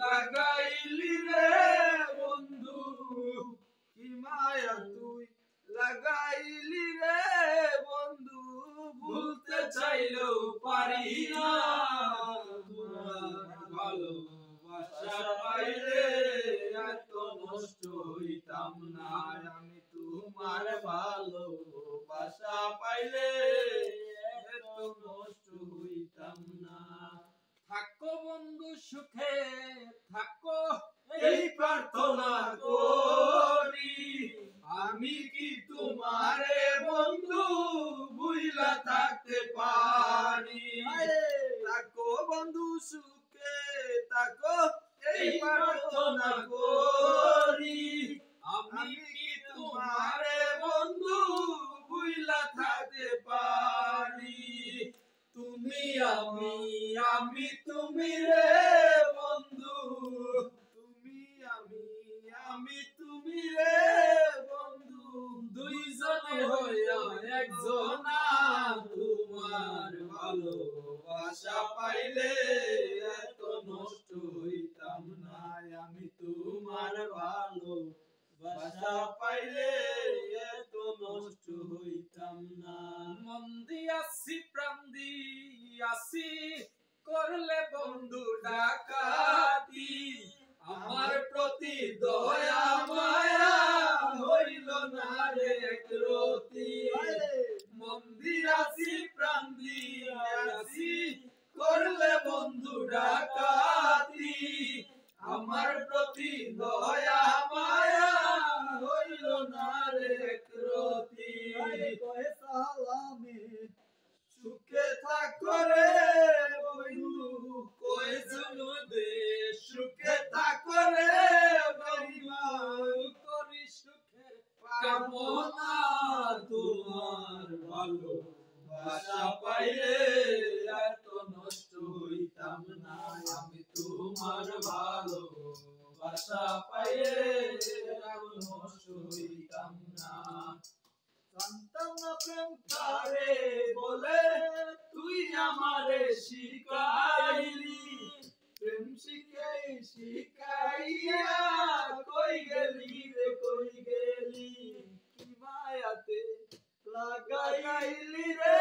লাগাইলি রে বন্ধু কি মায়া তুই লাগাইলি রে বন্ধু ভুলতে চাইলেও পারি না তোমার ভালোবাসা পাইলে এত নষ্ট হইতাম না আমি তোমার ভালোবাসা পাইলে এত নষ্ট হইতাম না থাকো বন্ধু সুখে থাকো এই প্রার্থনা করি আমি কি তোমারে বন্ধু ভুইলা থাকতে পারি থাকো বন্ধু সুখে থাকো এই প্রার্থনা করি আমি কি তোমারে বন্ধু ভুইলা থাকতে পারি তুমি আমি তুমি রে বন্ধু তুমি আমি তুমি রে বন্ধু দুইজনে হইয়া একজনা তোমার ভালোবাসা পাইলে এত নষ্ট হইতাম না আমি তোমার ভালোবাসা পাইলে এত নষ্ট হইতাম না মন দিয়াছি প্রাণ দিয়াছি করলে বন্ধু ডাকাতি আমার প্রতি দয়া মায়া হইল না রে একরতি মন দিয়াছি প্রাণ দিয়াছি করলে বন্ধু ডাকাতি আমার প্রতি দয়া মায়া হইল না রে একরতি কয়ে সালামে সুখে থাকো রে বন্ধু কয়ে শুনো দে সুখে থাকো রে বন্ধু করি সুখের কামনা তোমার ভালোবাসা পাইলে এত নষ্ট হইতাম না আমি তোমার ভালোবাসা পাইলে এত নষ্ট হইতাম না জানতাম না প্রেম কারে বলে তুই আমারে শিখাইলি প্রেম শিখাইয়া কই গেলি রে কই গেলি কি মায়াতে লাগাইলি রে